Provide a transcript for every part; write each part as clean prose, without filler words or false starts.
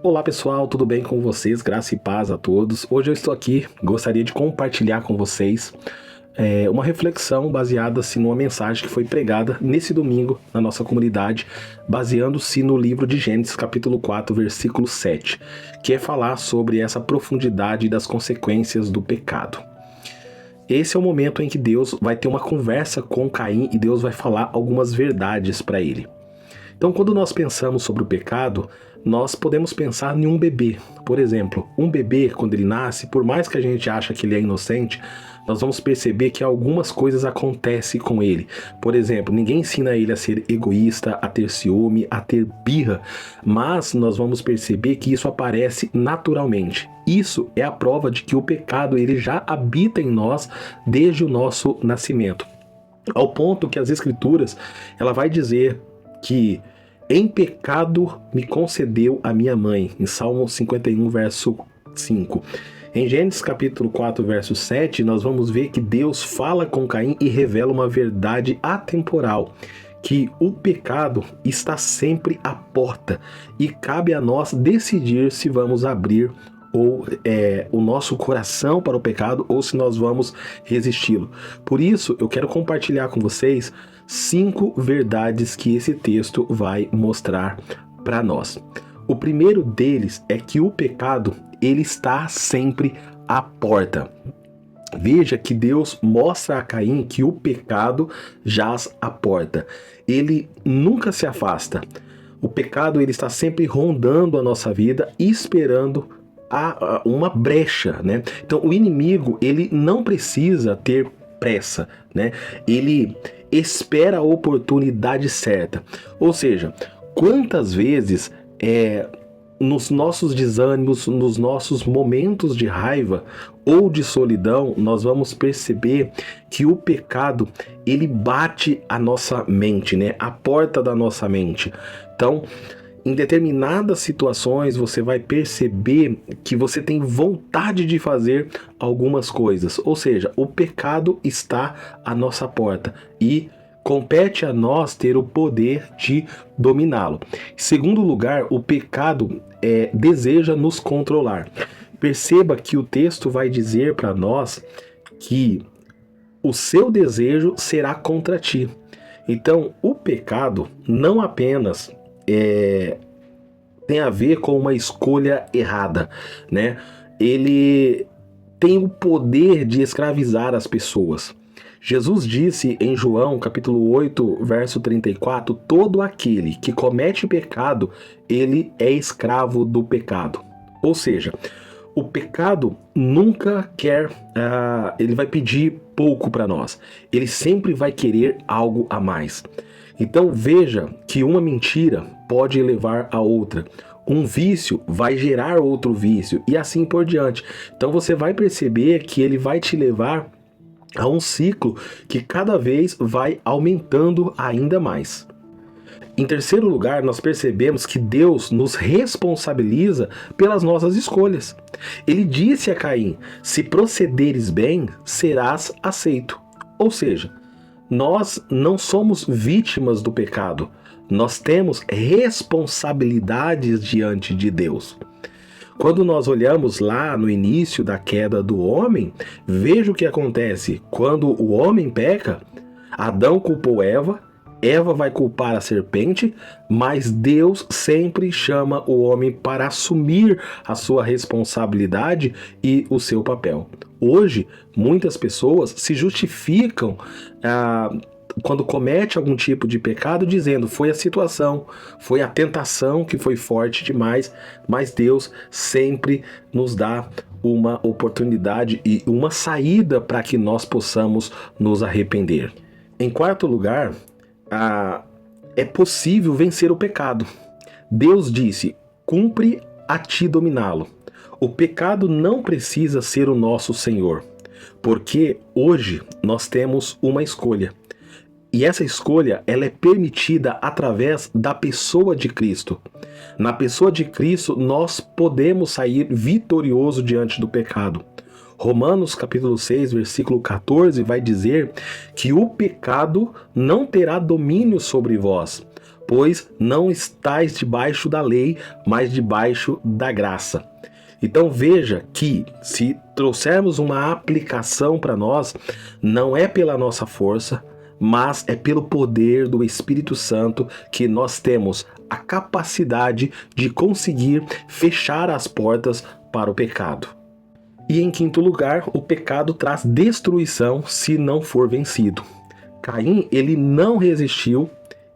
Olá pessoal, tudo bem com vocês? Graça e paz a todos. Hoje eu estou aqui, gostaria de compartilhar com vocês uma reflexão baseada-se numa mensagem que foi pregada nesse domingo na nossa comunidade, baseando-se no livro de Gênesis capítulo 4, versículo 7, que é falar sobre essa profundidade das consequências do pecado. Esse é o momento em que Deus vai ter uma conversa com Caim e Deus vai falar algumas verdades para ele. Então, quando nós pensamos sobre o pecado, nós podemos pensar em um bebê. Por exemplo, um bebê, quando ele nasce, por mais que a gente ache que ele é inocente, nós vamos perceber que algumas coisas acontecem com ele. Por exemplo, ninguém ensina ele a ser egoísta, a ter ciúme, a ter birra, mas nós vamos perceber que isso aparece naturalmente. Isso é a prova de que o pecado ele já habita em nós desde o nosso nascimento. Ao ponto que as Escrituras, ela vai dizer que em pecado me concedeu a minha mãe, em Salmo 51, verso 5. Em Gênesis capítulo 4, verso 7, nós vamos ver que Deus fala com Caim e revela uma verdade atemporal, que o pecado está sempre à porta e cabe a nós decidir se vamos abrir o nosso coração para o pecado ou se nós vamos resisti-lo. Por isso, eu quero compartilhar com vocês 5 verdades que esse texto vai mostrar para nós. O primeiro deles é que o pecado, ele está sempre à porta. Veja que Deus mostra a Caim que o pecado jaz à porta. Ele nunca se afasta. O pecado, ele está sempre rondando a nossa vida e esperando uma brecha, né? Então, o inimigo, ele não precisa ter pressa, né? Ele espera a oportunidade certa. Ou seja, quantas vezes nos nossos desânimos, nos nossos momentos de raiva ou de solidão, nós vamos perceber que o pecado, ele bate a nossa mente, né? A porta da nossa mente. Então, em determinadas situações, você vai perceber que você tem vontade de fazer algumas coisas. Ou seja, o pecado está à nossa porta e compete a nós ter o poder de dominá-lo. Em segundo lugar, o pecado deseja nos controlar. Perceba que o texto vai dizer para nós que o seu desejo será contra ti. Então, o pecado não apenas tem a ver com uma escolha errada, né? Ele tem o poder de escravizar as pessoas. Jesus disse em João, capítulo 8, verso 34, todo aquele que comete pecado, ele é escravo do pecado. Ou seja, o pecado nunca quer, ele vai pedir pouco para nós. Ele sempre vai querer algo a mais. Então veja que uma mentira pode levar a outra. Um vício vai gerar outro vício e assim por diante. Então você vai perceber que ele vai te levar a um ciclo que cada vez vai aumentando ainda mais. Em terceiro lugar, nós percebemos que Deus nos responsabiliza pelas nossas escolhas. Ele disse a Caim: se procederes bem, serás aceito. Ou seja, nós não somos vítimas do pecado, nós temos responsabilidades diante de Deus. Quando nós olhamos lá no início da queda do homem, veja o que acontece. Quando o homem peca, Adão culpou Eva, Eva vai culpar a serpente, mas Deus sempre chama o homem para assumir a sua responsabilidade e o seu papel. Hoje, muitas pessoas se justificam quando comete algum tipo de pecado, dizendo foi a situação, foi a tentação que foi forte demais, mas Deus sempre nos dá uma oportunidade e uma saída para que nós possamos nos arrepender. Em quarto lugar, é possível vencer o pecado. Deus disse: cumpre a ti dominá-lo. O pecado não precisa ser o nosso Senhor, porque hoje nós temos uma escolha. E essa escolha, ela é permitida através da pessoa de Cristo. Na pessoa de Cristo, nós podemos sair vitorioso diante do pecado. Romanos capítulo 6, versículo 14 vai dizer que o pecado não terá domínio sobre vós, pois não estáis debaixo da lei, mas debaixo da graça. Então veja que se trouxermos uma aplicação para nós, não é pela nossa força, mas é pelo poder do Espírito Santo que nós temos a capacidade de conseguir fechar as portas para o pecado. E em quinto lugar, o pecado traz destruição se não for vencido. Caim, ele não resistiu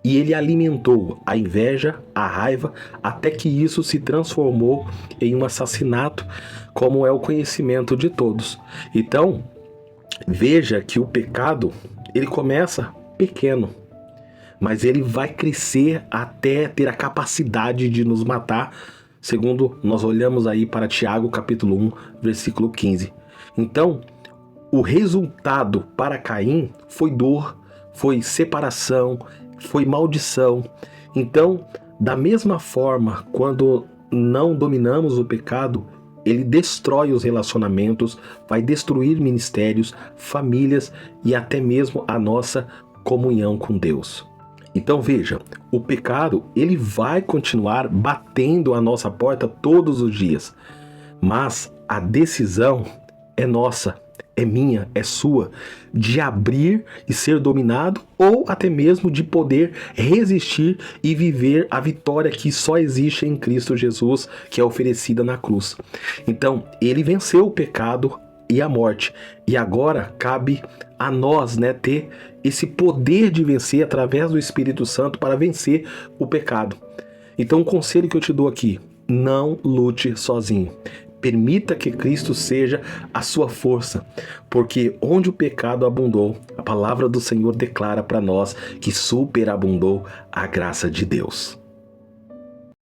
e ele alimentou a inveja, a raiva, até que isso se transformou em um assassinato, como é o conhecimento de todos. Então, veja que o pecado, ele começa pequeno, mas ele vai crescer até ter a capacidade de nos matar, segundo nós olhamos aí para Tiago capítulo 1, versículo 15. Então, o resultado para Caim foi dor, foi separação, foi maldição. Então, da mesma forma, quando não dominamos o pecado, ele destrói os relacionamentos, vai destruir ministérios, famílias e até mesmo a nossa comunhão com Deus. Então veja, o pecado ele vai continuar batendo a nossa porta todos os dias, mas a decisão é nossa, é minha, é sua, de abrir e ser dominado ou até mesmo de poder resistir e viver a vitória que só existe em Cristo Jesus, que é oferecida na cruz. Então, ele venceu o pecado e a morte. E agora cabe a nós, ter esse poder de vencer através do Espírito Santo para vencer o pecado. Então, o conselho que eu te dou aqui, não lute sozinho. Permita que Cristo seja a sua força, porque onde o pecado abundou, a palavra do Senhor declara para nós que superabundou a graça de Deus.